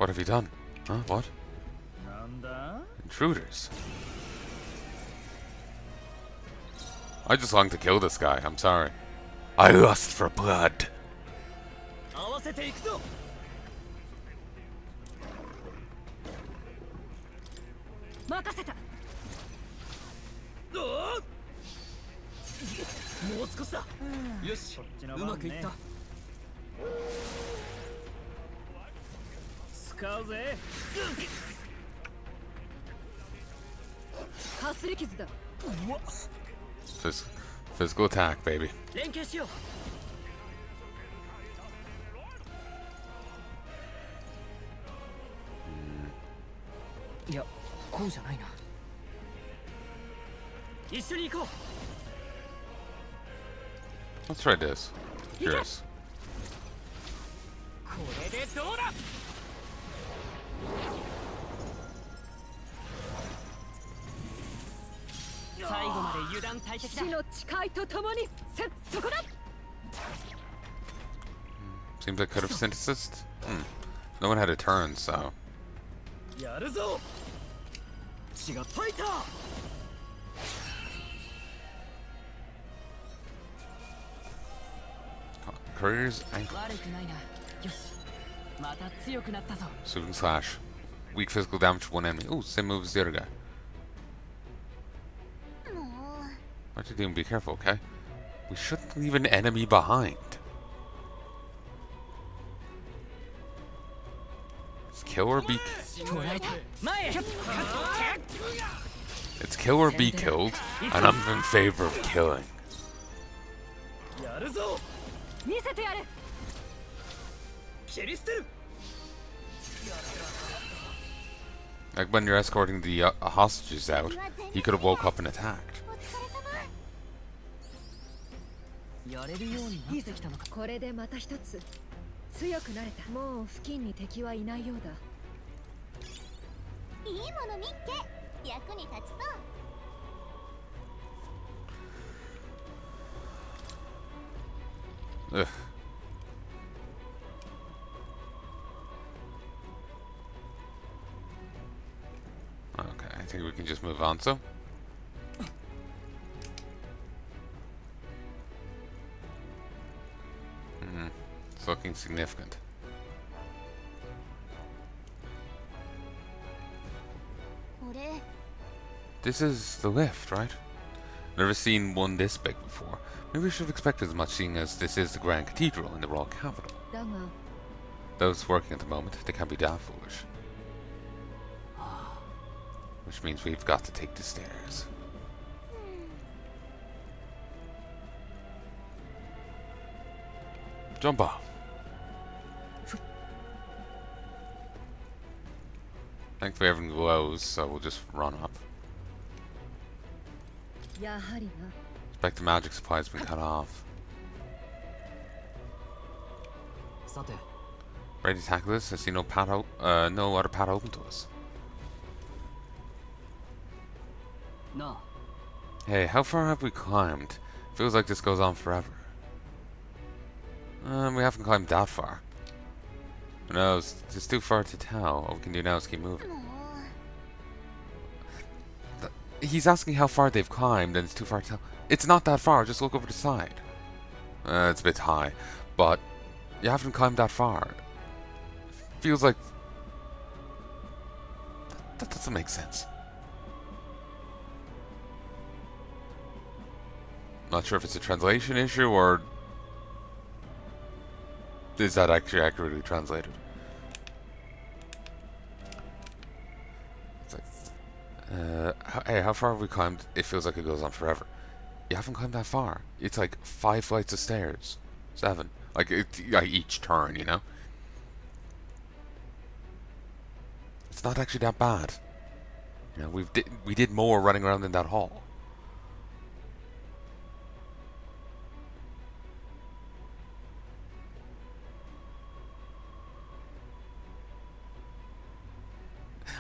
What have you done? Huh? What? Intruders. I just long to kill this guy, I'm sorry. I lust for blood. Physical attack, baby. Let's try this. Curious. Seems I could have synthesized. No one had a turn, so. Courier's ankle. Sweeping slash. Weak physical damage to one enemy. Ooh, same move as the other guy. What you doing? Be careful, okay? We shouldn't leave an enemy behind. It's kill or be It's kill or be killed, and I'm in favor of killing. Like when you're escorting the hostages out, he could have woke up and attacked. Ugh. Okay, I think we can just move on, so. It's looking significant. This is the lift, right? Never seen one this big before. Maybe we should have expected as much, seeing as this is the Grand Cathedral in the Royal Capital. Those working at the moment, they can't be that foolish. Which means we've got to take the stairs. Jump off. Thankfully everything glows, so we'll just run up. Expect the magic supply's been cut off. Ready to tackle this? I see no other path open to us. No. Hey, how far have we climbed? Feels like this goes on forever. We haven't climbed that far. No, it's too far to tell. All we can do now is keep moving. He's asking how far they've climbed, and it's too far to tell. It's not that far, just look over the side. It's a bit high, but you haven't climbed that far. Feels like... That doesn't make sense. Not sure if it's a translation issue, or... is that actually accurately translated? It's like, hey, how far have we climbed? It feels like it goes on forever. You haven't climbed that far. It's like 5 flights of stairs. 7. Like each turn, you know? It's not actually that bad. You know, we did more running around in that hall.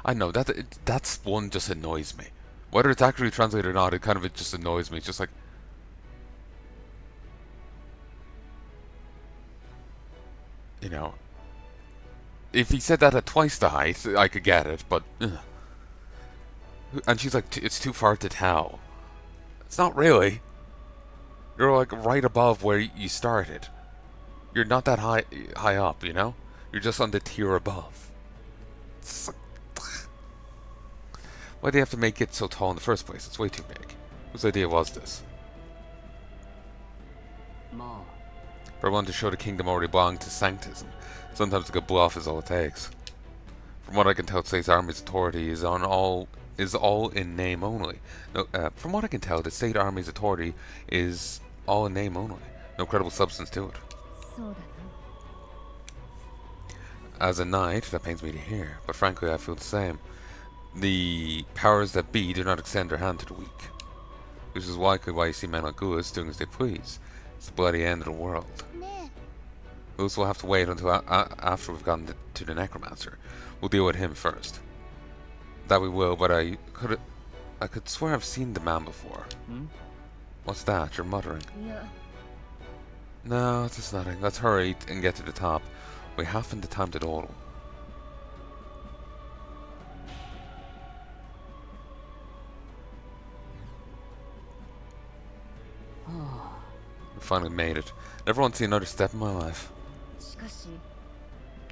I know, that's one just annoys me. Whether it's actually translated or not, it just annoys me. It's just like... You know... If he said that at twice the height, I could get it, but... And she's like, it's too far to tell. It's not really. You're like right above where you started. You're not that high up, you know? You're just on the tier above. It's like, why do you have to make it so tall in the first place? It's way too big. Whose idea was this? For one to show the kingdom already belonged to Sanctism. Sometimes a good bluff is all it takes. From what I can tell, the state's army's authority is all in name only. No, from what I can tell, the state army's authority is all in name only. No credible substance to it. As a knight, that pains me to hear, but frankly I feel the same. The powers that be do not extend their hand to the weak. Which is likely why you see men like Guas doing as they please. It's the bloody end of the world. Guas will have to wait until after we've gotten to the Necromancer. We'll deal with him first. That we will, but I could swear I've seen the man before. What's that? You're muttering. Yeah. No, it's just nothing. Let's hurry and get to the top. We haven't the time to dawdle. We finally made it. Never want to see another step in my life.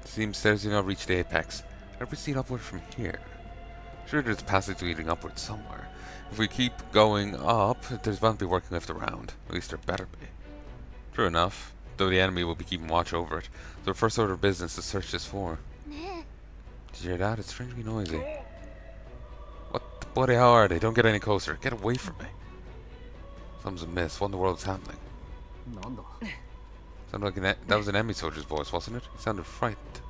Seems stairs do not reach the apex. Can I proceed upward from here? Sure, there's a passage leading upward somewhere. If we keep going up, there's bound to be working lift around. At least there better be. True enough, though the enemy will be keeping watch over it. So the first order of business is search this floor. Did you hear that? It's strangely noisy. What the bloody hell are they? Don't get any closer. Get away from me. Something's amiss. What in the world is happening? Sounded like that was an enemy soldier's voice, wasn't it? He sounded frightened.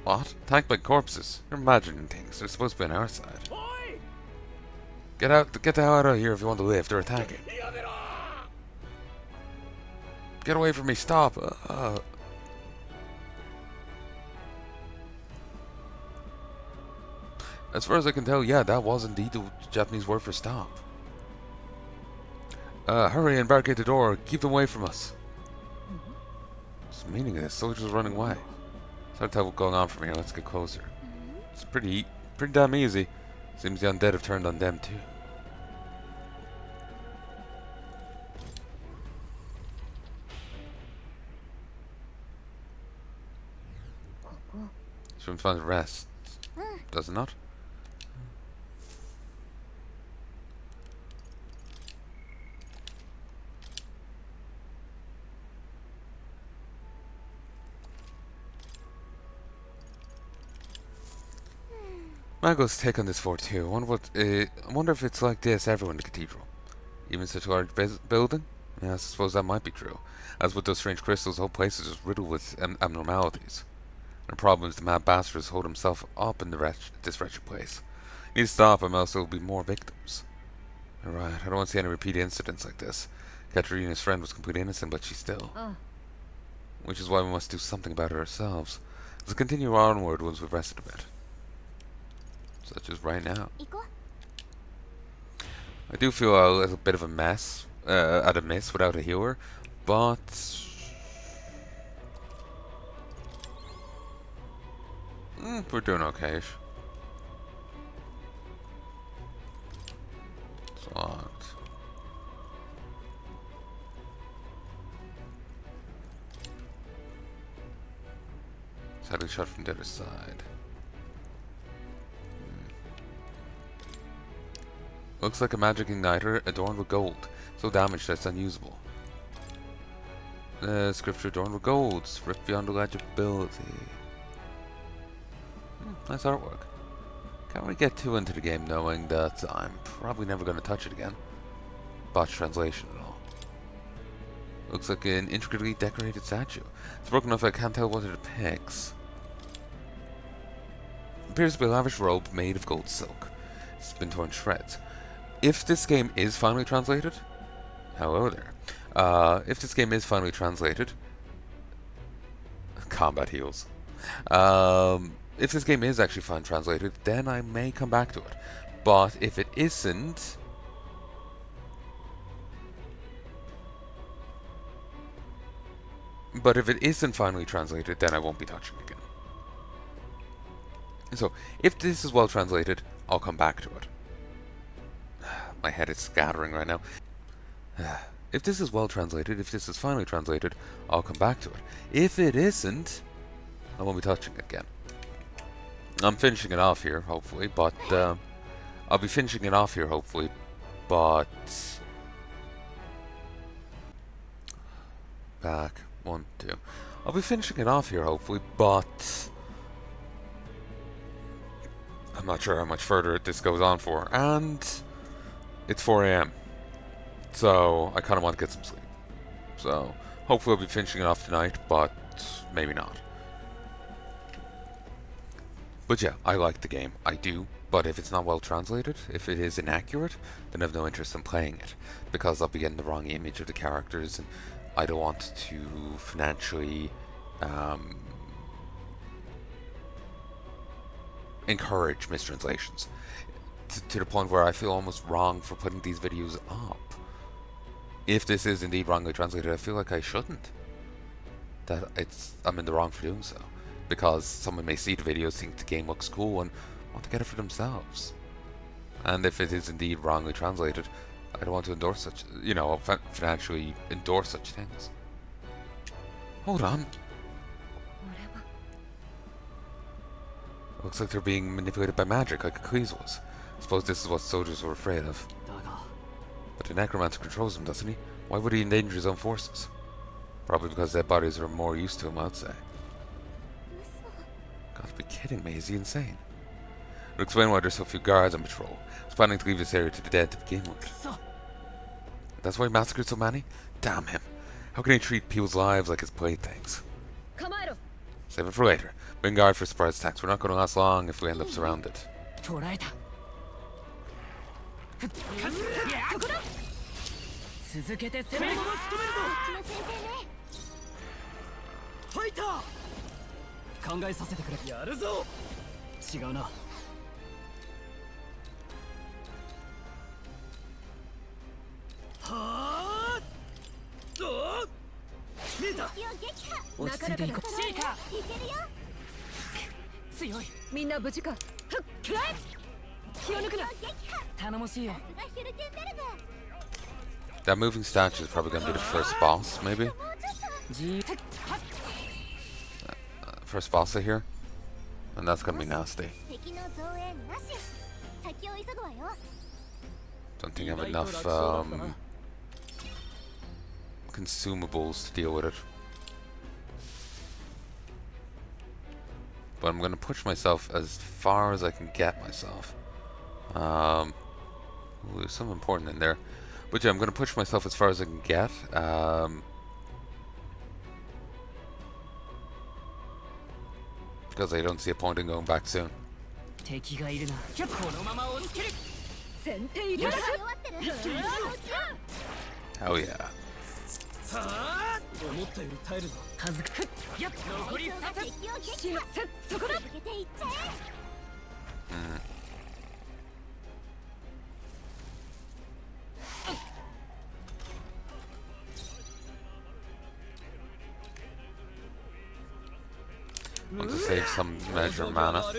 What? Attacked by corpses? You're imagining things. They're supposed to be on our side. Get the hell out of here if you want to live. They're attacking. Get away from me! Stop! As far as I can tell, yeah, that was indeed the Japanese word for stop. Hurry and barricade the door. Keep them away from us. What's the meaning of this? Soldiers running away. It's hard to tell what's going on from here. Let's get closer. It's pretty damn easy. Seems the undead have turned on them too. Should find rest. Does it not? Mago's take on this fort too. I wonder if it's like this everywhere in the cathedral. Even such a large building? Yeah, I suppose that might be true. As with those strange crystals, the whole place is just riddled with abnormalities. The problem is the mad bastard has holed himself up in this wretched place. He needs to stop him, else there will be more victims. Alright, I don't want to see any repeated incidents like this. Katerina's friend was completely innocent, but she's still. Which is why we must do something about it ourselves. Let's continue onward once we've rested a bit. Such as right now. I do feel a little bit of a mess, at a miss without a healer, but we're doing okay-ish. It's locked. Sadly shot from the other side. Looks like a magic igniter adorned with gold. So damaged that it's unusable. Scripture adorned with gold. Ripped beyond legibility. Nice artwork. Can't really get too into the game knowing that I'm probably never going to touch it again. Botched translation and all. Looks like an intricately decorated statue. It's broken enough I can't tell what it depicts. Appears to be a lavish robe made of gold silk. It's been torn to shreds. If this game is finally translated, hello there. If this game is finally translated, combat heals. If this game is actually finally translated, then I may come back to it. But if it isn't, But if it isn't finally translated, then I won't be touching it again. So, if this is well translated, I'll come back to it. My head is scattering right now. If this is well translated, if this is finally translated, I'll come back to it. If it isn't, I won't be touching it again. I'm finishing it off here, hopefully, but I'll be finishing it off here, hopefully, but back 1, 2. I'll be finishing it off here, hopefully, but I'm not sure how much further this goes on for, and it's 4 AM, so I kind of want to get some sleep. So hopefully I'll be finishing it off tonight, but maybe not. But yeah, I like the game, I do, but if it's not well translated, if it is inaccurate, then I have no interest in playing it, because I'll be getting the wrong image of the characters, and I don't want to financially encourage mistranslations to the point where I feel almost wrong for putting these videos up. If this is indeed wrongly translated, I feel like I shouldn't. That I'm in the wrong for doing so, because someone may see the videos, think the game looks cool, and want to get it for themselves. And if it is indeed wrongly translated, I don't want to endorse such, financially endorse such things. Hold on. Looks like they're being manipulated by magic, like Achilles was. I suppose this is what soldiers were afraid of. But the necromancer controls him, doesn't he? Why would he endanger his own forces? Probably because their bodies are more used to him, I'd say. Gotta be kidding me, is he insane? It'll explain why there's so few guards on patrol. I was planning to leave this area to the dead to begin with. That's why he massacred so many? Damn him. How can he treat people's lives like his playthings? Save it for later. Bring guard for surprise attacks. We're not going to last long if we end up surrounded. That moving statue is probably going to be the first boss, maybe? First boss I hear? And that's going to be nasty. Don't think I have enough consumables to deal with it. But I'm going to push myself as far as I can get myself. Ooh, there's something important in there. But yeah, I'm going to push myself as far as I can get. Because I don't see a point in going back soon. Hell yeah. Want to save some measure of mana. Oh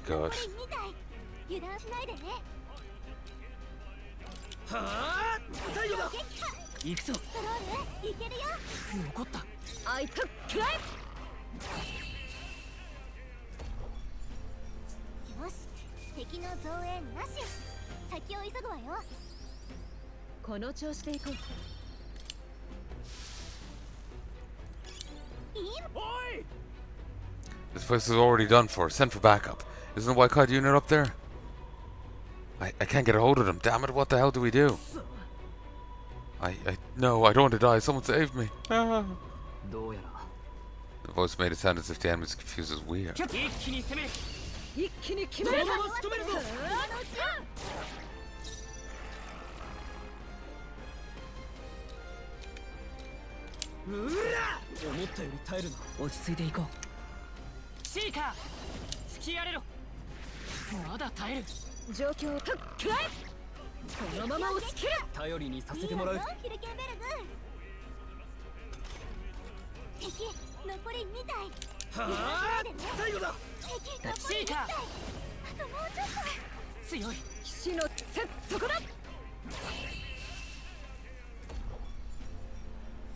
god. 敵の増援なし。先を急ぐわよ。この調子で行こう。This place is already done for. Send for backup. Isn't the white-clad unit up there? I can't get a hold of them. Damn it, what the hell do we do? No, I don't want to die. Someone save me. Ah. The voice made it sound as if the enemy's confused as we are.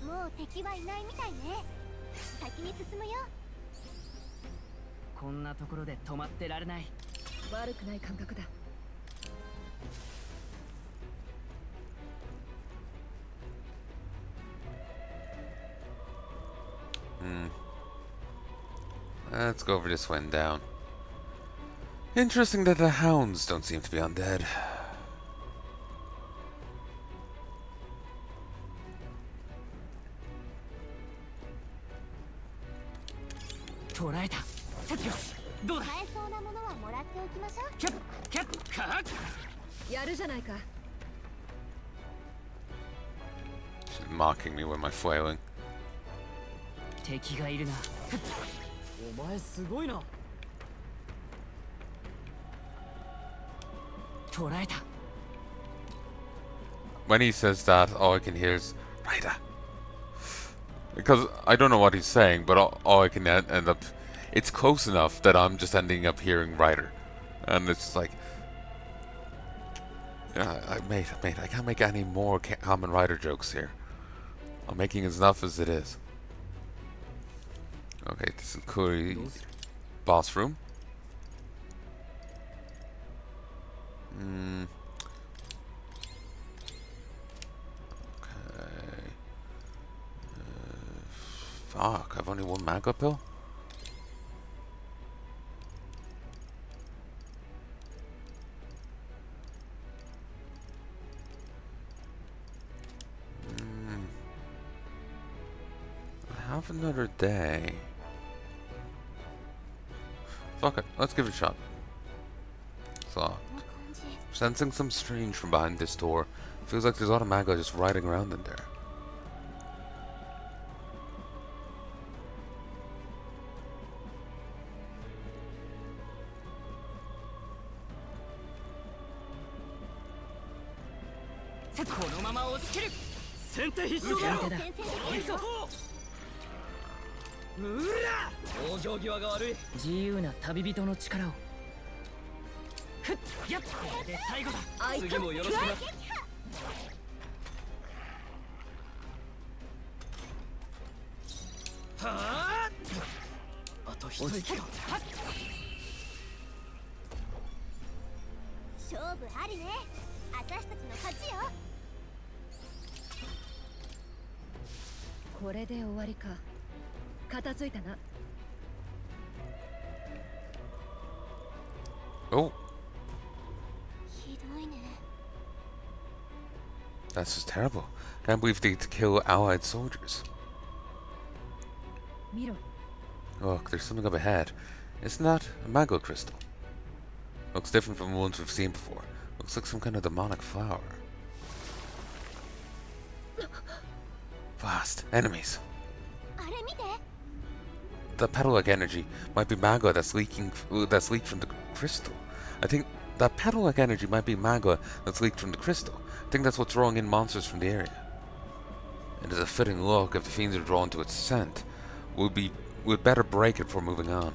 もう敵はいないみたいね。先に進むよ。こんなところで止まってられない。悪くない感覚だ。Let's go over this one down. Interesting that the hounds don't seem to be undead. She's mocking me with my flailing. 敵がいるな。お前すごいな。捕らえた。When he says that, all I can hear is Raida. Because I don't know what he's saying, but all I can end up... It's close enough that I'm just ending up hearing Rider. And it's just like... Mate, I can't make any more common Rider jokes here. I'm making enough as it is. Okay, this is Kuri's boss room. Okay. Fuck, I've only one Mago pill? I have another day. Fuck it, let's give it a shot. It's locked. Sensing some strange from behind this door. Feels like there's a lot of Mago just riding around in there. Oh. That's just terrible. Can't believe they kill allied soldiers. Look, there's something up ahead. It's not a Mago crystal. Looks different from the ones we've seen before. Looks like some kind of demonic flower. Fast, enemies. The petal-like energy might be Mago that's leaked from the crystal. I think that petal-like energy might be Mago that's leaked from the crystal. I think that's what's drawing in monsters from the area. It is a fitting look if the fiends are drawn to its scent. We'd better break it before moving on.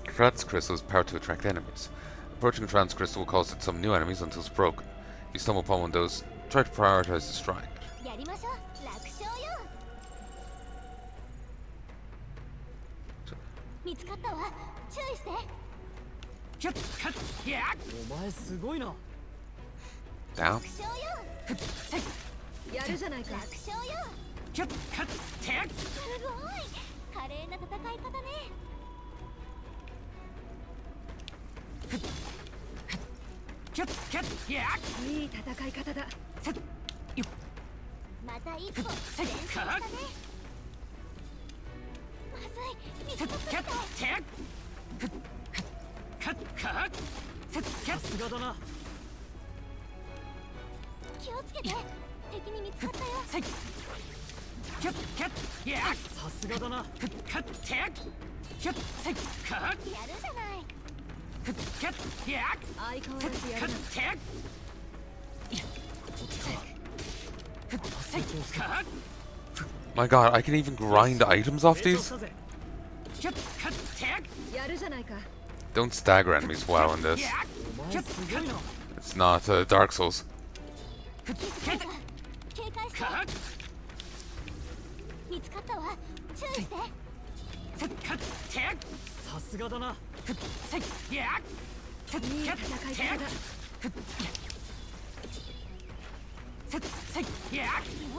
Trance crystal is powered to attract enemies. Approaching a trance crystal will cause it some new enemies until it's broken. If you stumble upon one of those, try to prioritize destroying it. Down. やるじゃないか。楽勝よ。すごい。華麗な戦い方ね。いい戦い方だ。また一歩前進したね。まずい。見つかった。さすがだな。気をつけて。敵に見つかったよ。さすがだな。やるじゃない。相変わらずやるな。My god, I can even grind items off these? やるじゃないか。 Don't stagger enemies well in this. It's not Dark Souls. 見つかったわ。注意して。さすがだな。いい戦い方だ。よ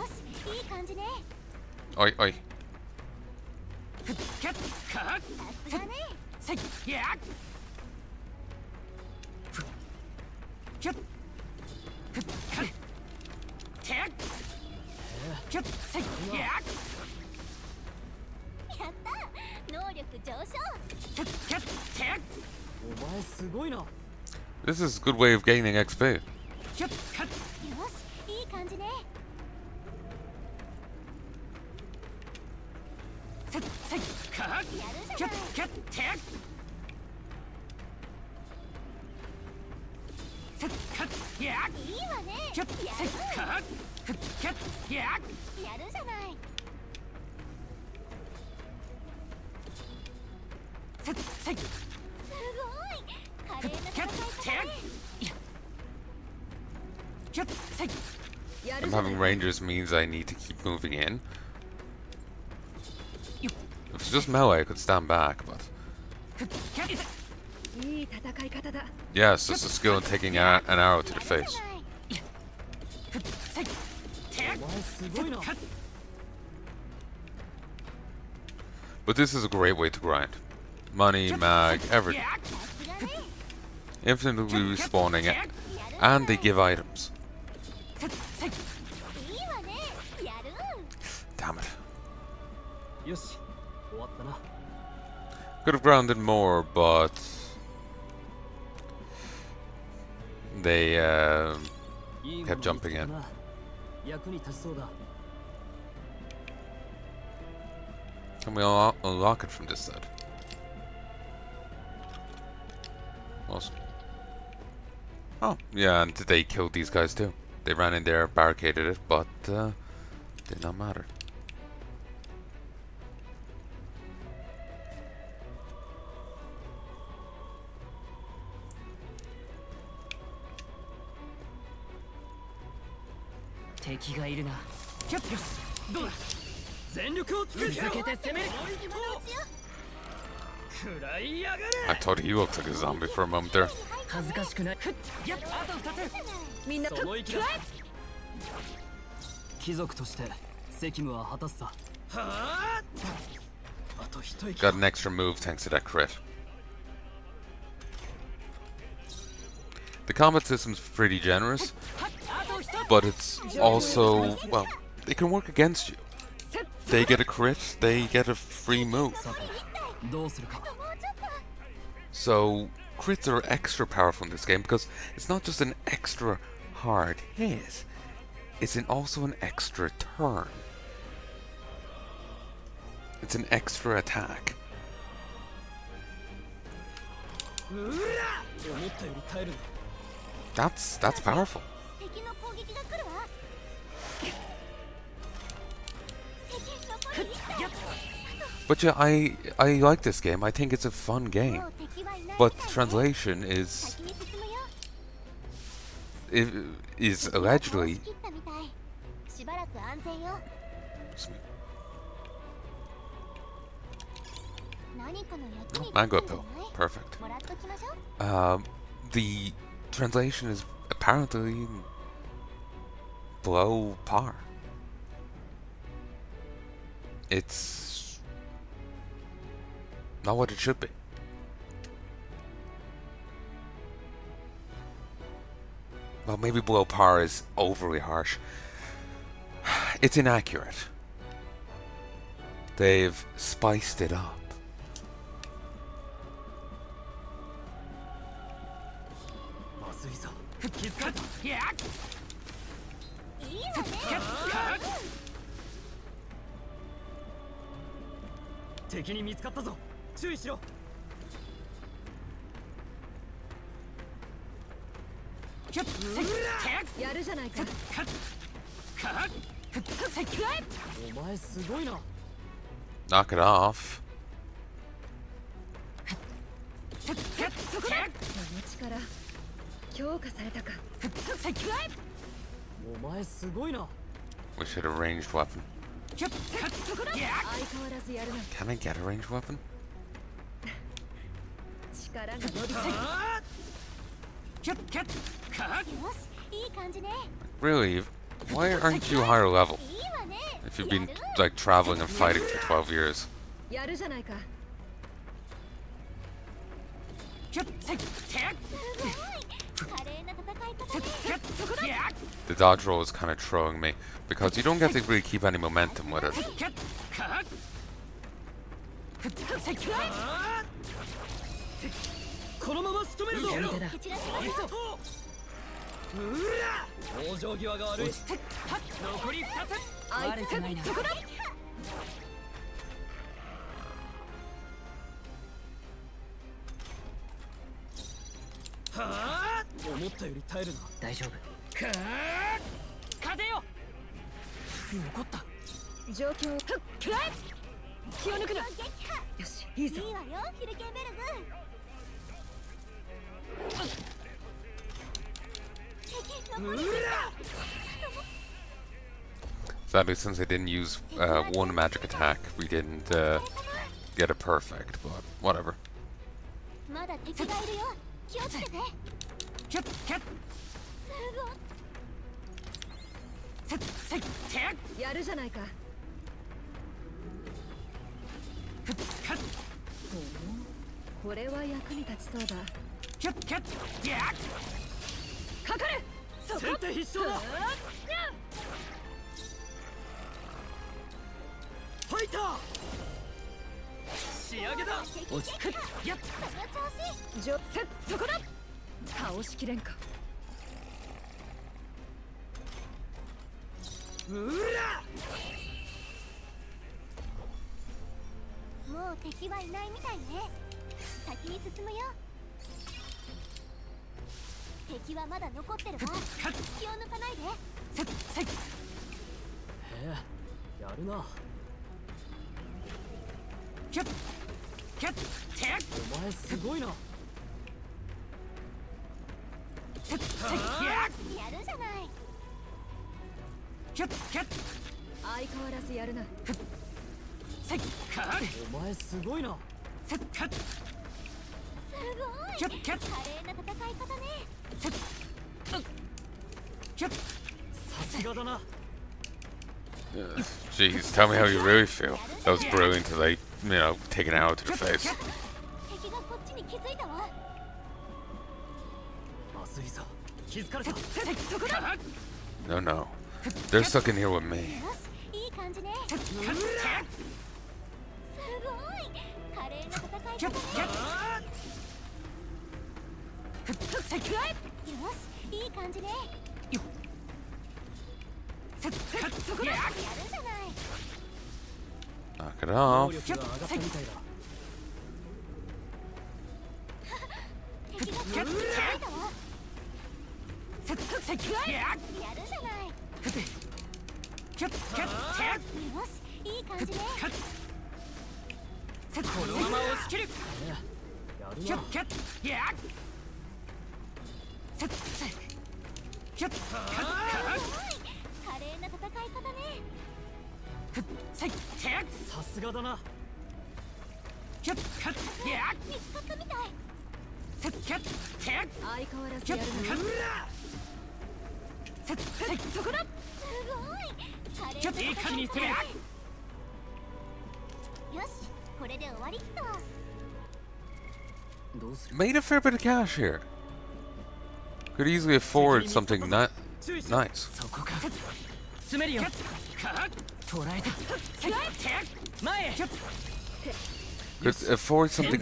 し、いい感じね。Oi, oi. さすがね。やった。能力上昇。お前すごいな。 This is a good way of gaining XP. よし、いい感じね。やるじゃない。いいわね。やる。やるじゃない。すごい。華麗な戦い方ね。I'm having rangers means I need to keep moving in. If it's just melee, I could stand back, but... いい戦い方だ。 Yes, there's a skill in taking an arrow to the face. お前すごいな。 But this is a great way to grind. Money, mag, everything. Infinitely respawning it. And they give items. Damn it. よし、終わったな。 Could have grounded more, but... They kept jumping in. 役に立ちそうだ。 Can we unlock it from this side? Awesome. Oh, yeah, and they killed these guys too. They ran in there, barricaded it, but did not matter. I thought he looked like a zombie for a moment there. 恥ずかしくない。あと2つ。みんなその意気だ。貴族として責務は果たすさ。あと一息。 Got an extra move thanks to that crit. The combat system's pretty generous, but it's also, well, it can work against you. They get a crit, they get a free move. どうするか。 So crits are extra powerful in this game because it's not just an extra hard hit, it's also an extra turn. It's an extra attack. That's powerful. But yeah, I like this game. I think it's a fun game. But the translation is allegedly Mango pill. Perfect. The translation is apparently below par. It's not what it should be. Well, maybe below par is overly harsh. It's inaccurate. They've spiced it up. Knock it off. We should have ranged weapon. Can I get a ranged weapon? Really? Why aren't you higher level? If you've been like traveling and fighting for 12 years. The dodge roll is kind of throwing me because you don't get to really keep any momentum with it. Sadly, since I didn't use one magic attack, we didn't get a perfect, but whatever. Jeez, tell me how you really feel. That was brilliant to, like, you know, take an arrow to the face. No, no. They're stuck in here with me. Knock it off. Made a fair bit of cash here. Could easily afford something nice. Could afford something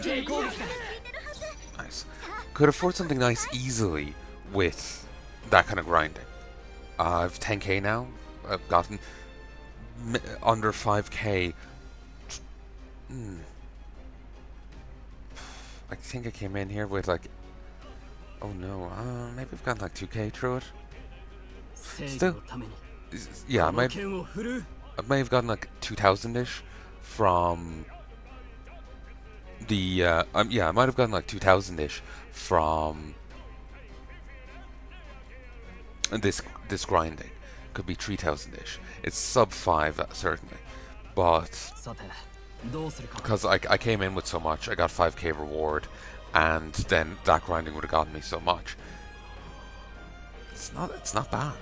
nice. Could afford something nice easily with that kind of grinding. I've 10k now. I've gotten under 5k. I think I came in here with like, oh no, maybe I've gotten like 2k through it. Still, yeah, I may have gotten like 2,000-ish from the, yeah, I might have gotten like 2,000-ish from this grinding. Could be 3,000-ish. It's sub 5, certainly, but because I came in with so much, I got 5k reward, and then that grinding would have gotten me so much. It's not bad.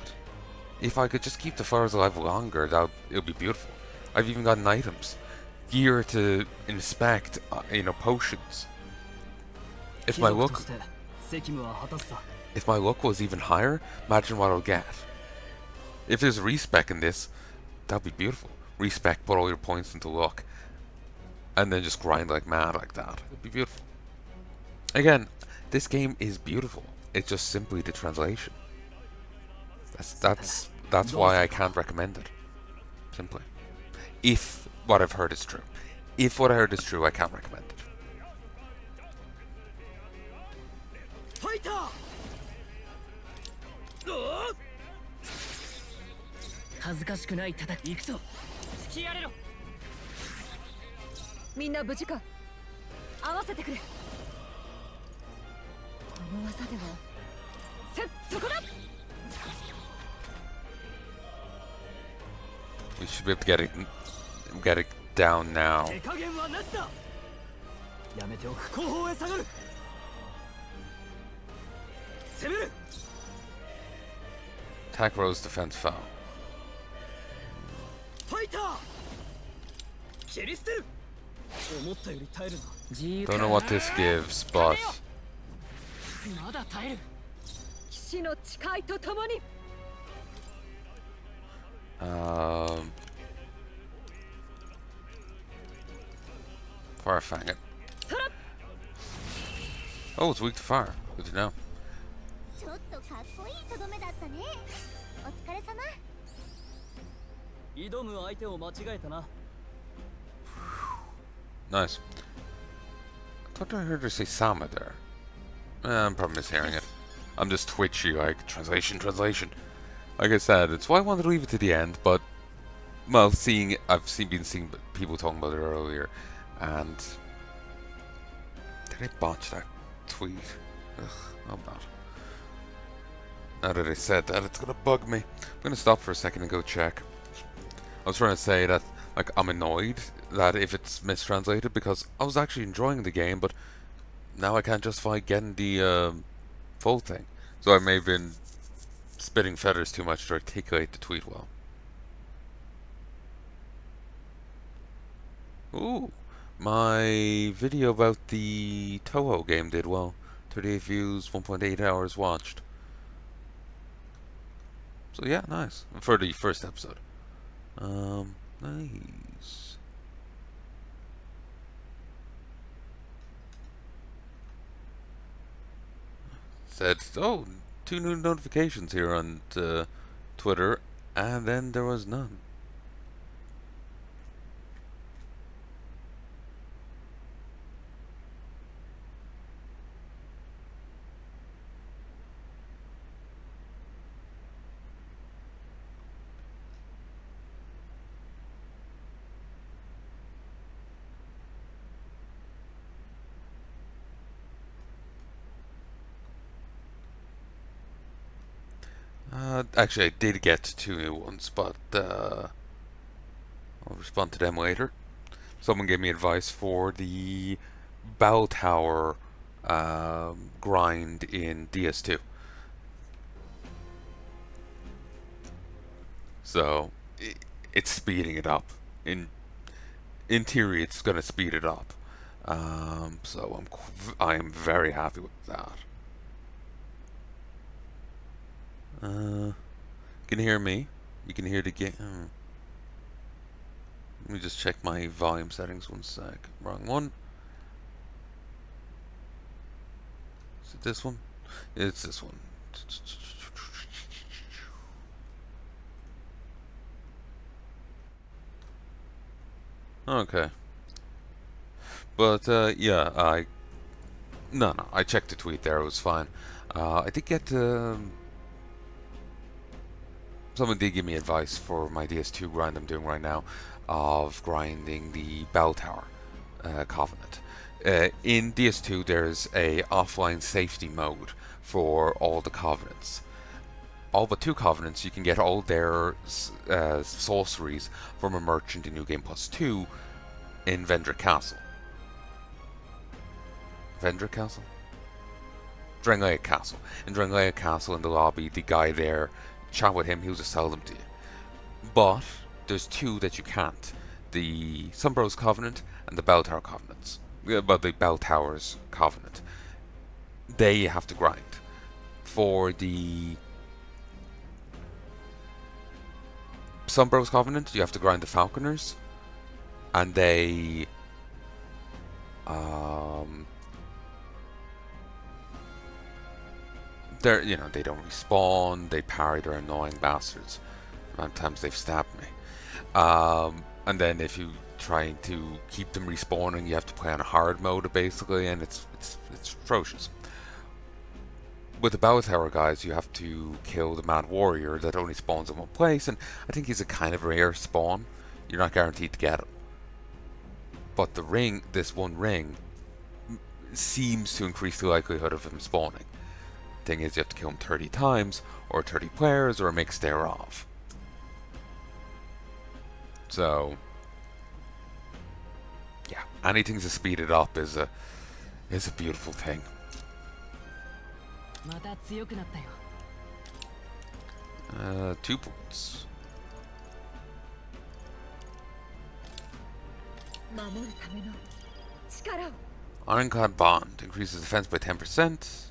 If I could just keep the fires alive longer, it would be beautiful. I've even gotten items, gear to inspect, potions. If my luck was even higher, imagine what I'll get. If there's a respec in this, that'd be beautiful. Respec, put all your points into luck, and then just grind like mad like that. It'd be beautiful. Again, this game is beautiful. It's just simply the translation. That's why I can't recommend it. Simply. If what I've heard is true. If what I heard is true, I can't recommend it. We should be able to get it down now. Attack rose, defense fell. Don't know what this gives, but fire fang it. Oh, it's weak to fire. Good to know. Nice. I thought I heard her say Sama there. I'm probably mishearing it. I'm just twitchy, like, translation. Like I said, it's why I wanted to leave it to the end, but, well, I've been seeing people talking about it earlier, and did I botch that tweet? Ugh, I'm not. Now that I said that, it's gonna bug me. I'm gonna stop for a second and go check. I was trying to say that, like, I'm annoyed that if it's mistranslated, because I was actually enjoying the game, but now I can't justify getting the full thing. So I may have been spitting feathers too much to articulate the tweet well. Ooh, my video about the Toho game did well. 38 views, 1.8 hours watched. So yeah, nice. For the first episode. Nice. Said, oh, 2 new notifications here on Twitter, and then there was none. Actually, I did get 2 new ones, but I'll respond to them later. Someone gave me advice for the bell tower grind in DS2. So it's speeding it up. In theory, it's going to speed it up. So I'm very happy with that. You can hear me. You can hear the game. Let me just check my volume settings 1 sec. Wrong one. Is it this one? It's this one. Okay. But yeah, I checked the tweet there. It was fine. I did get someone did give me advice for my DS2 grind I'm doing right now of grinding the Bell Tower Covenant. In DS2 there's a offline safety mode for all the Covenants. All but 2 Covenants, you can get all their sorceries from a merchant in New Game Plus 2 in Vendrick Castle. Vendrick Castle? Drangleic Castle. In Drangleic Castle in the lobby, the guy there, chat with him, he'll just sell them to you. But there's 2 that you can't. The Sunbros Covenant and the Bell Tower Covenants. Well, the Bell Towers Covenant. They you have to grind. For the Sunbros Covenant, you have to grind the Falconers. And they they're, you know, they don't respawn, they parry, they're annoying bastards. The amount of times they've stabbed me. And then if you try to keep them respawning, you have to play on a hard mode basically, and it's atrocious. With the Bell Tower guys, you have to kill the Mad Warrior that only spawns in one place, and I think he's a kind of rare spawn. You're not guaranteed to get him. But the ring, this one ring, seems to increase the likelihood of him spawning. Thing is, you have to kill him 30 times, or 30 players, or a mix thereof. So, yeah, anything to speed it up is a beautiful thing. 2 points. Ironclad Bond increases defense by 10%.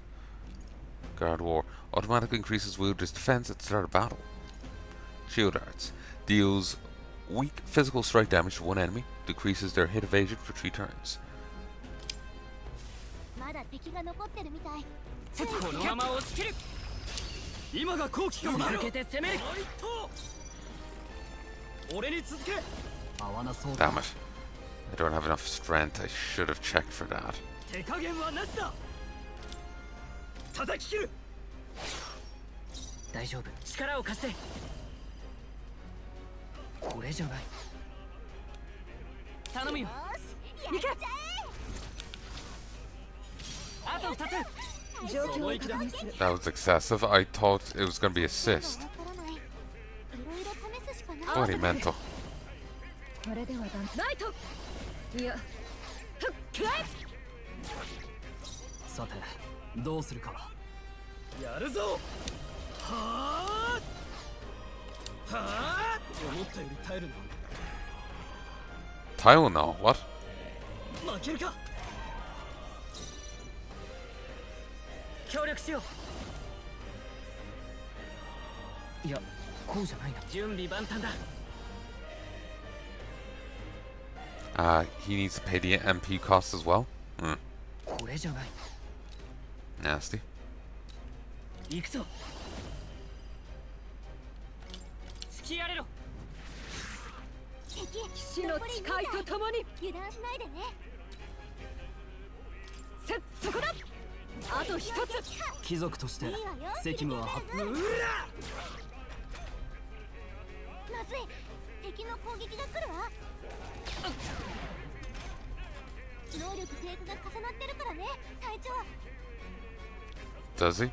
Guard War automatically increases wielder's defense at the start of battle. Shield Arts deals weak physical strike damage to one enemy, decreases their hit evasion for 3 turns. Damn it. I don't have enough strength. I should have checked for that. That was excessive. I thought it was going to be assist. Bloody mental. Tylenol, what? He needs to pay the MP cost as well? Nasty. Does he?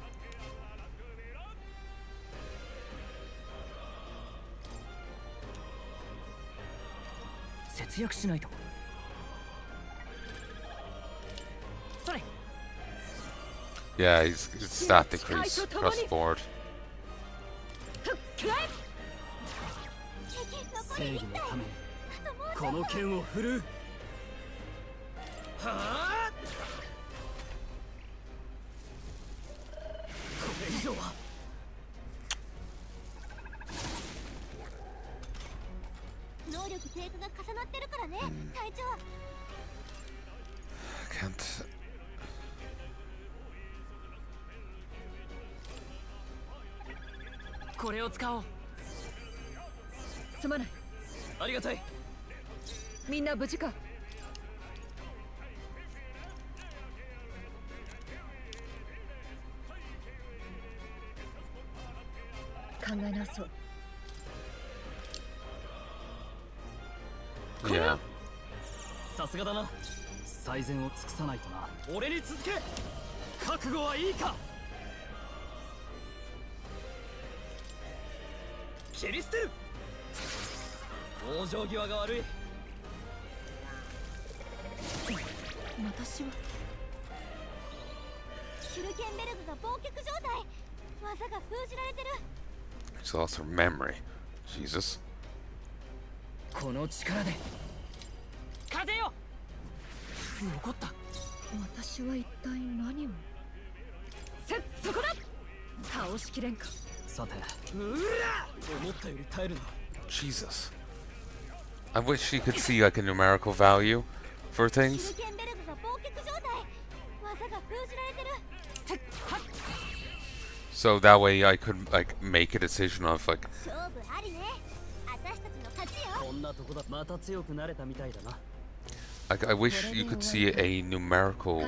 Yeah, his stat decrease across the board. 正義のためにこの剣を振るう。はあ、これ以上は能力低下が重なってるからね、隊長。 Can't. これを使おう。すまない。ありがたい。みんな無事か。考えなそう。 Yeah. さすがだな。最善を尽くさないとな。俺に続け。覚悟はいいか。切り捨てる。往生際が悪い。私はシュルケンベルグが忘却状態。技が封じられてる。 She's lost her memory. Jesus. この力で風よ。残った。私は一体何を。そこだ。倒しきれんか。さて、うら、思ったより耐えるな。 Jesus. I wish she could see like a numerical value for things. So that way I could like make a decision of like. Like I wish you could see a numerical.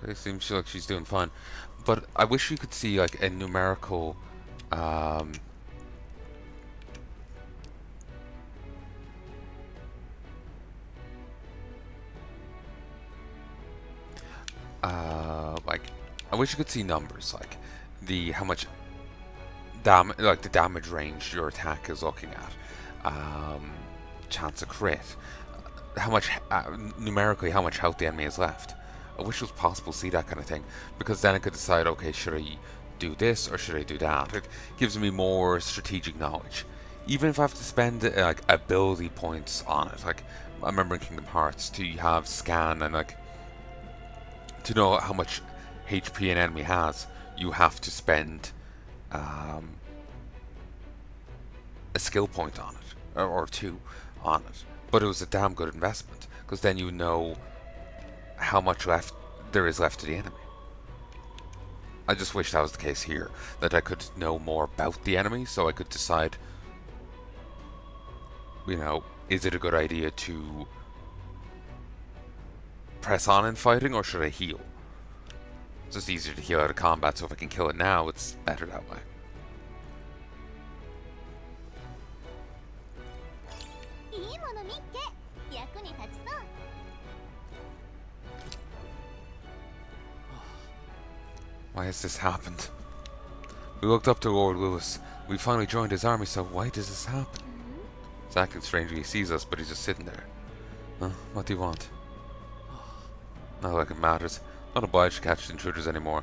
Okay, seems like she's doing fine, but I wish you could see like a numerical like I wish you could see numbers like the how much like the damage range your attack is looking at, chance of crit, how much numerically how much health the enemy has left. I wish it was possible to see that kind of thing, because then I could decide, okay, should I do this or should I do that? It gives me more strategic knowledge, even if I have to spend like ability points on it. Like I remember in Kingdom Hearts to have scan and like to know how much HP an enemy has, you have to spend a skill point on it, or two on it. But it was a damn good investment, because then you know how much left there is left to the enemy. I just wish that was the case here, that I could know more about the enemy, so I could decide, you know, is it a good idea to press on in fighting, or should I heal? It's just easier to heal out of combat, so if I can kill it now, it's better that way. Why has this happened? We looked up to Lord Lewis. We finally joined his army, so why does this happen? It's acting strangely. He sees us, but he's just sitting there. What do you want? Not like it matters. Not obliged to catch the intruders anymore.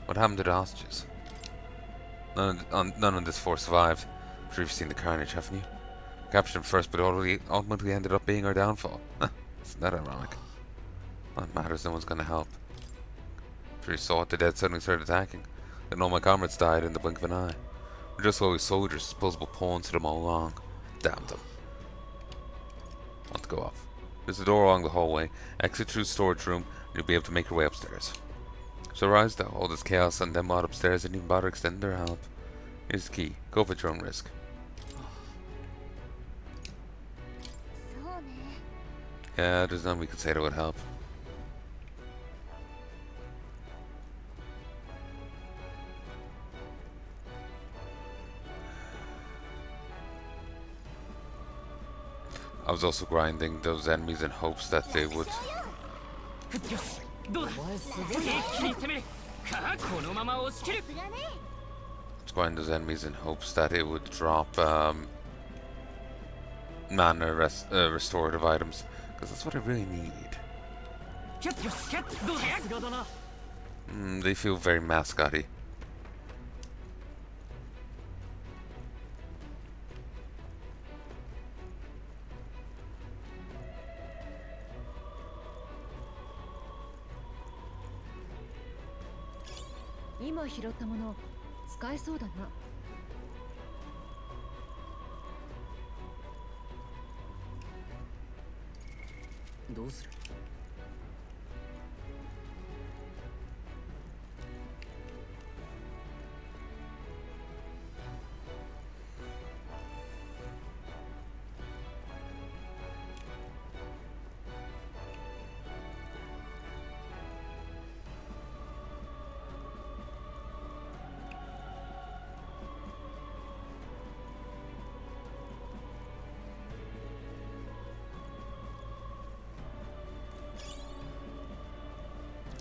What happened to the hostages? None on this force survived. I'm sure you've seen the carnage, haven't you? Captured them first, but ultimately ended up being our downfall. Isn't that ironic? What matters, no one's gonna help. I'm sure you saw it, the dead suddenly started attacking. Then all my comrades died in the blink of an eye. We're just always soldiers, disposable pawns to them all along. Damn them. Want to go off. There's a door along the hallway. Exit through the storage room, and you'll be able to make your way upstairs. Surprised though, all this chaos and them out upstairs didn't even bother extending their help. Here's the key. Go at your own risk. Yeah, there's none we could say that would help. I was also grinding those enemies in hopes that they would... grind those enemies in hopes that it would drop mana restorative items, because that's what I really need. They feel very mascotty.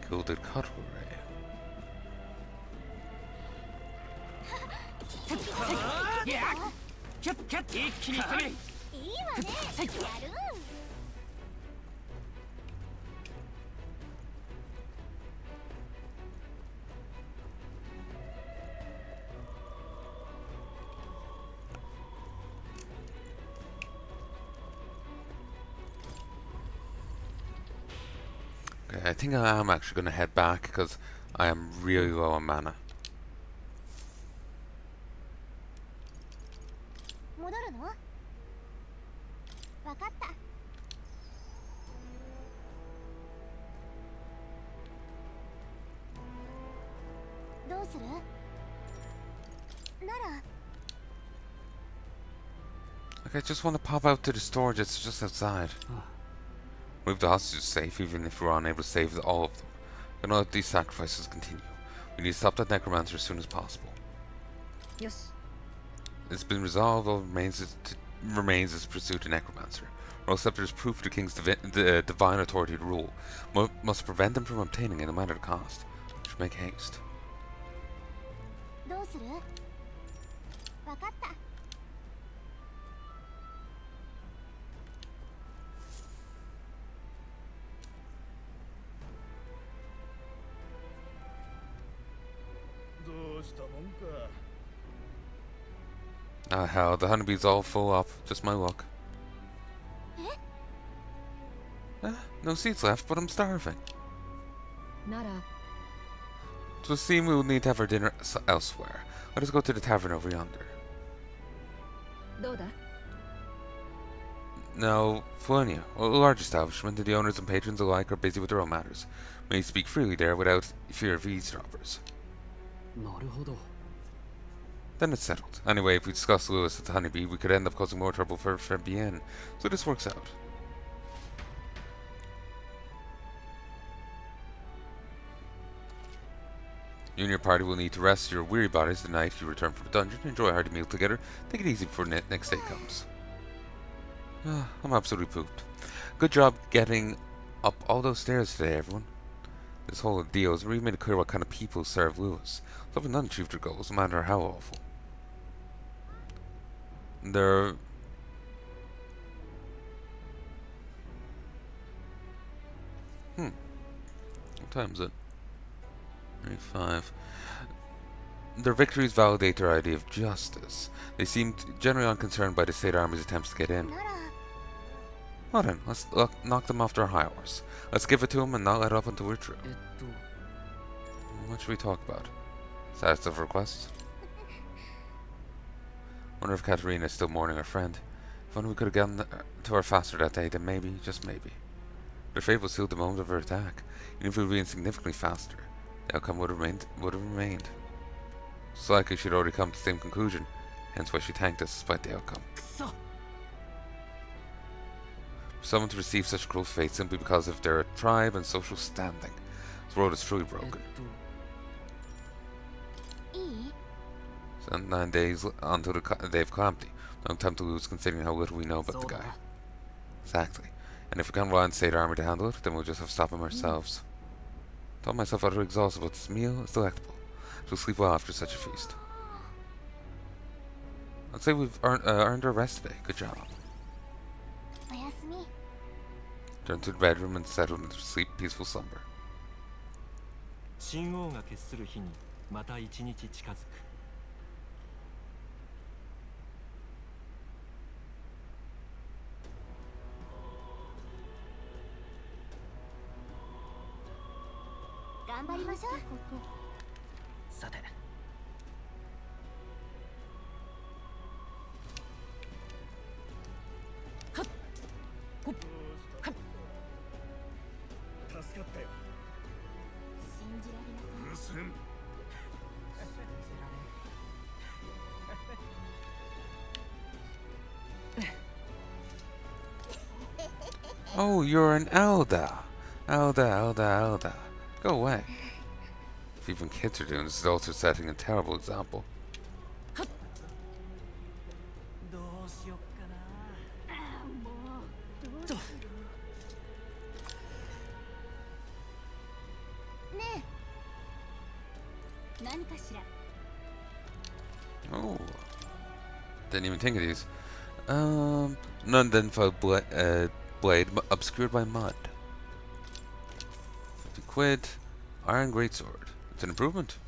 Gilded cutlery. I think I am actually going to head back because I am really low on mana. Like, I just want to pop out to the storage that's just outside. Move the hostages safe, even if we're unable to save all of them. We cannot let these sacrifices continue. We need to stop that necromancer as soon as possible. Yes. It's been resolved. All remains is pursuit of necromancer. Royal Scepter is proof of the king's divine authority to rule. Must prevent them from obtaining it, no matter the cost. We should make haste. Ah, hell, the honeybee's all full up. Just my luck. No seeds left, but I'm starving. It would seem we will need to have our dinner elsewhere. Let us go to the tavern over yonder. Now, Fuenia, a large establishment, and the owners and patrons alike are busy with their own matters. May speak freely there without fear of eavesdroppers. Then it's settled. Anyway, if we discuss Lewis at the Honeybee, we could end up causing more trouble for Fabienne, so this works out. You and your party will need to rest your weary bodies the night you return from the dungeon. Enjoy a hearty meal together. Take it easy before next day comes. I'm absolutely pooped. Good job getting up all those stairs today, everyone. This whole deal has really made it clear what kind of people serve Lewis. Some have not achieved their goals, no matter how awful. They're... What time is it? 35. Their victories validate their idea of justice. They seem generally unconcerned by the state army's attempts to get in. Well then, let's knock them off their high horse. Let's give it to them and not let it up until we're through. What should we talk about? Status of requests? Wonder if Katerina is still mourning her friend. If only we could have gotten to her faster that day, then maybe, just maybe. Their fate was sealed the moment of her attack. Even if it would have been significantly faster, the outcome would have remained. It's likely she'd already come to the same conclusion, hence why she thanked us despite the outcome. For someone to receive such cruel fate simply because of their tribe and social standing, this world is truly broken. So 9 days until the day of calamity. No time to lose considering how little we know about the guy. Exactly. And if we can't rely on the state army to handle it, then we'll just have to stop him ourselves. I thought myself utterly exhausted, but this meal is delectable. I shall sleep well after such a feast. I'd say we've earned our rest today. Good job. Turn to the bedroom and settle into sleep, peaceful slumber. 神王が決する日にまた一日近づく。頑張りましょう。さて。はっ。ほっ。はっ。助かったよ。信じられません。うるせん。 Oh, you're an elder. Elder. Go away. If even kids are doing this, it's also setting a terrible example. どうしよっかな。もうどうねえ、何かしら。 Oh. Didn't even think of these. Non-identified blade obscured by mud. 50 quid. Iron greatsword. It's an improvement.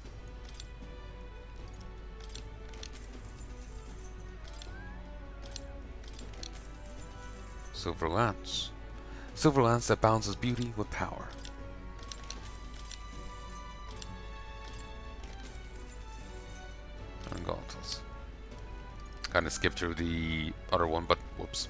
Silver lance. Silver lance that balances beauty with power. And gauntlets. Kind of skipped through the other one, but whoops.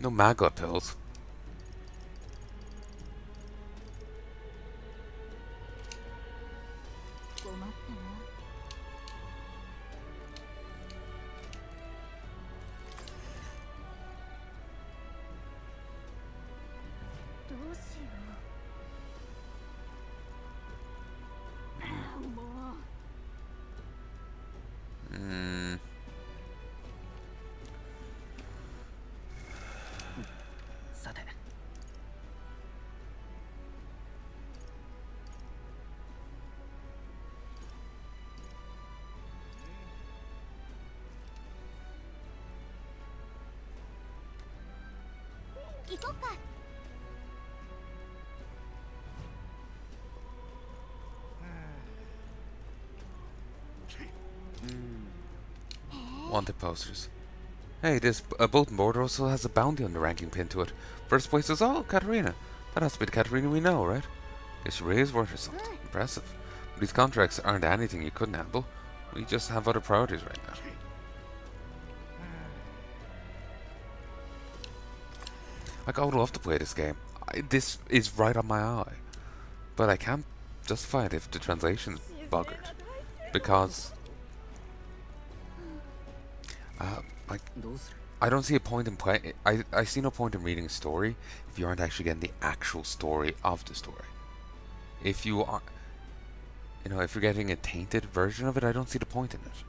No maggot pills. Wanted posters. Hey, this bulletin board also has a bounty on the ranking pin to it. First place is, oh, Katarina. That has to be the Katarina we know, right? Guess she really is worth her something. Impressive. But these contracts aren't anything you couldn't handle. We just have other priorities right now. Like, I would love to play this game. This is right on my eye. But I can't justify it if the translation's buggered. Because... like, I don't see a point in play. I see no point in reading a story if you aren't actually getting the actual story of the story. If you are, you know, if you're getting a tainted version of it, I don't see the point in it.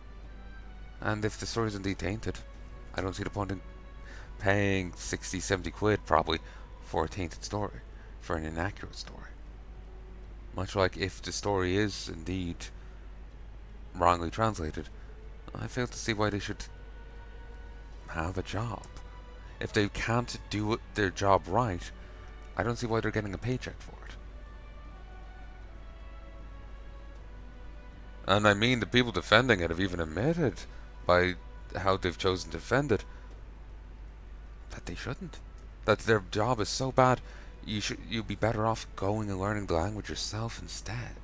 And if the story is indeed tainted, I don't see the point in paying 60, 70 quid probably for a tainted story, for an inaccurate story. Much like if the story is indeed wrongly translated, I fail to see why they should have a job. If they can't do their job right, I don't see why they're getting a paycheck for it. And I mean, the people defending it have even admitted, by how they've chosen to defend it, that they shouldn't. That their job is so bad, you'd be better off going and learning the language yourself instead.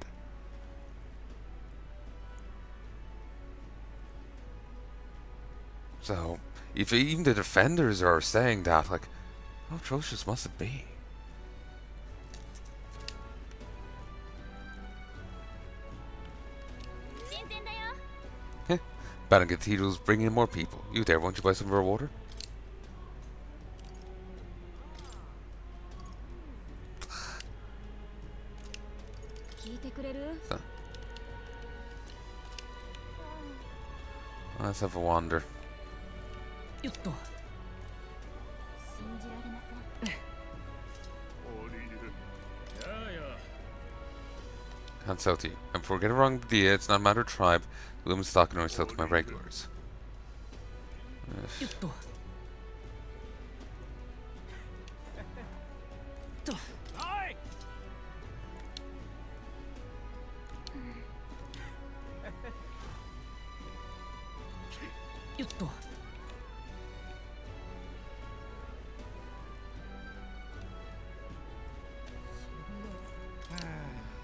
So, if even the defenders are saying that, like, how atrocious must it be? Heh, Cathedral's bringing in more people. You there, won't you buy some of our water? So. Let's have a wander. Can't sell to you. And before getting wrong idea, it's not a matter of tribe. The women's stock can only sell to my regulars.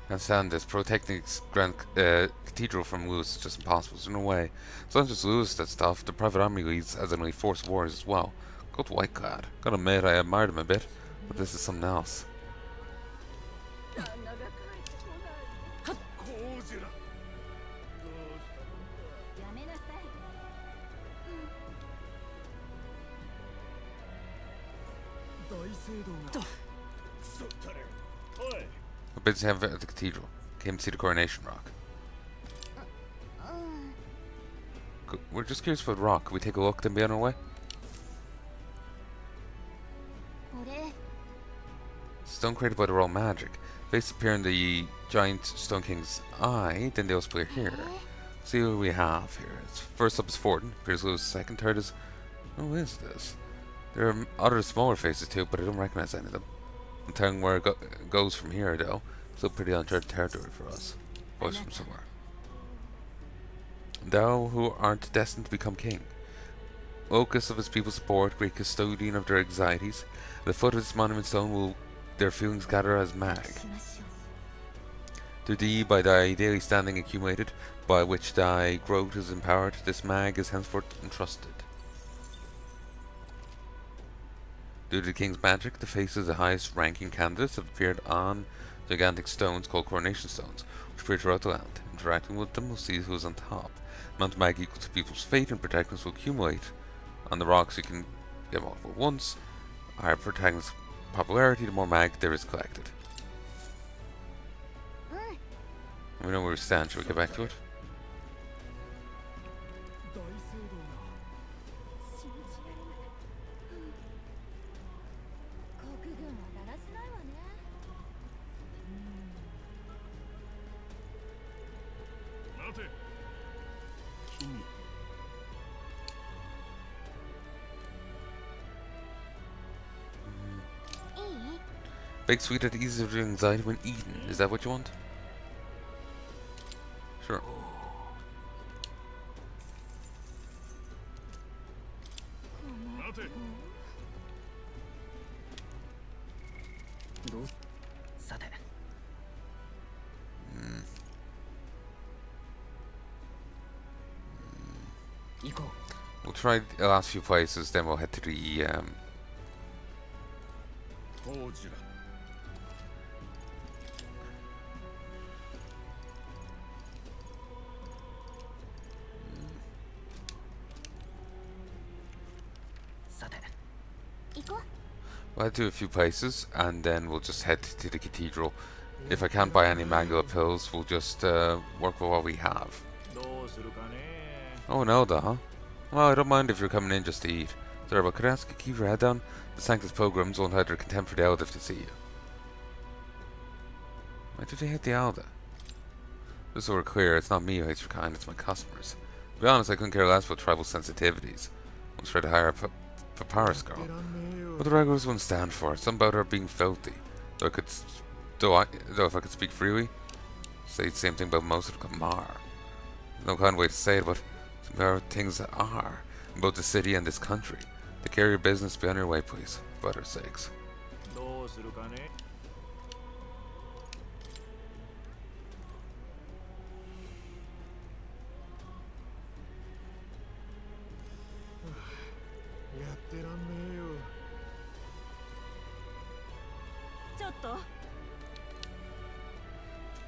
Can't stand this. Protecting Grand Cathedral from Lewis is just impossible. There's no way. It's not just Lewis that stuff. The private army leads as an elite force of warriors as well. Go to Whiteclad. Gotta admit, I admired him a bit, but this is something else. What bids you have at the cathedral? Came to see the coronation rock. We're just curious about the rock. Can we take a look then be on our way? Stone created by the royal magic. Face appear in the giant Stone King's eye, then they also appear here. See what we have here. First up is Fortin, appears Lewis. Second, third is... Who is this? There are other smaller faces too, but I don't recognize any of them. I'm telling where it goes from here though. Still pretty uncharted territory for us. Voice from somewhere. Thou who art destined to become king. Locus of his people's support, great custodian of their anxieties. At the foot of this monument stone will their feelings gather as mag. To thee, by thy daily standing accumulated, by which thy growth is empowered, this mag is henceforth entrusted. Due to the king's magic, the faces of the highest ranking candidates have appeared on gigantic stones called coronation stones, which appear throughout the land. Interacting with them, we'll see who is on top. Amount of mag equal to people's fate and protagonists will accumulate on the rocks. You can get multiple at once. Higher protagonist popularity, the more mag there is collected. We know where we stand. Should we get back to it? Big sweet that eases your anxiety when eaten. Is that what you want? Sure. We'll try the last few places, then we'll head to the we'll head to a few places and then we'll just head to the cathedral. If I can't buy any mango pills, we'll just work with what we have. Oh no, huh? Well, I don't mind if you're coming in just to eat. Sorry, but could I ask you to keep your head down? The Sanctus pilgrims won't hide their contempt for the Elder if they see you. Why did they hate the Elder? Just so we're clear, it's not me who hates your kind, it's my customers. To be honest, I couldn't care less about tribal sensitivities. I was trying to hire a papyrus girl. What the regulars wouldn't stand for. Something about her being filthy. Though if I could speak freely, say the same thing about most of the Kamar. No kind of way to say it, but some things are about the city and this country. To carry your business, be on your way, please, for our sakes.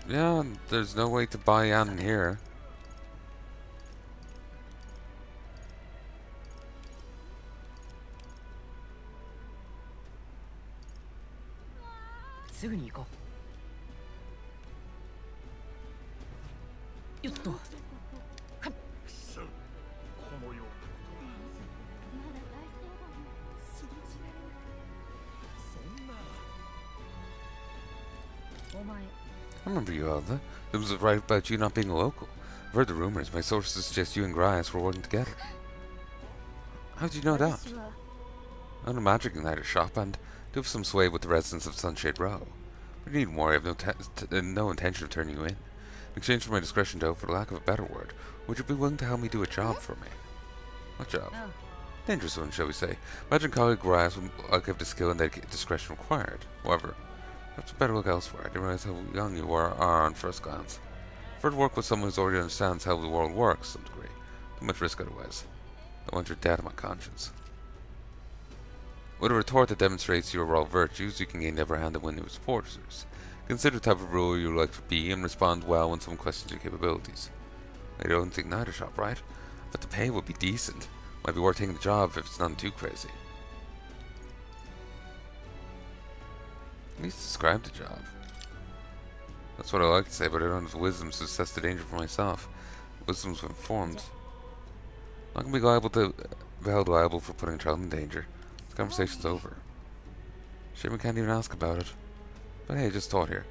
Yeah, there's no way to buy in here. I remember you, Alva. It was right about you not being a local. I've heard the rumors. My sources suggest you and Grias were working together. How did you know that? I own a magic igniter shop and do have some sway with the residents of Sunshade Row. But you needn't worry, I have no intention of turning you in. In exchange for my discretion, though, for the lack of a better word, would you be willing to help me do a job for me? What job? Dangerous one, shall we say. Imagine colleague Grias would give the skill and discretion required. However, perhaps better look elsewhere. I didn't realize how young you are on first glance. I prefer to work with someone who already understands how the world works to some degree. Too much risk otherwise. I want your debt on my conscience. With a retort that demonstrates your raw virtues, you can gain the upper hand and win new supporters. Consider the type of ruler you like to be and respond well when someone questions your capabilities. I don't think neither shop, right? But the pay would be decent. Might be worth taking the job if it's not too crazy. At least describe the job. That's what I like to say, but I don't have the wisdom to assess the danger for myself. Wisdom's informed. I'm not going to be held liable for putting a child in danger. The conversation's over. Shame we can't even ask about it. But hey, just thought here.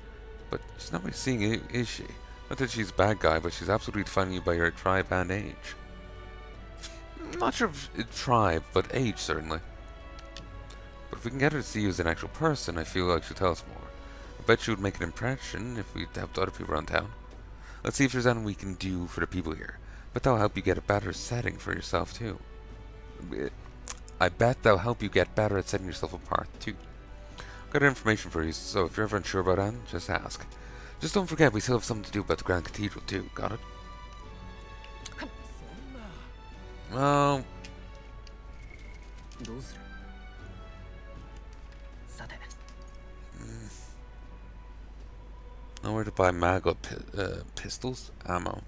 But she's not really seeing it, is she? Not that she's a bad guy, but she's absolutely defining you by your tribe and age. I'm not sure if tribe, but age certainly. But if we can get her to see you as an actual person, I feel like she'll tell us more. I bet she would make an impression if we helped other people around town. Let's see if there's anything we can do for the people here. But that'll help you get a better setting for yourself too. I bet that'll help you get better at setting yourself apart too. Got information for you, so if you're ever unsure about Anne, just ask. Just don't forget we still have something to do about the Grand Cathedral too, got it? Well... Nowhere to buy Magla pistols? Ammo.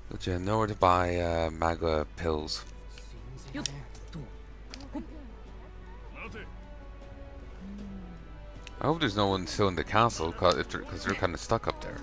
But yeah, nowhere to buy Magla pills. I hope there's no one still in the castle, because they're kind of stuck up there.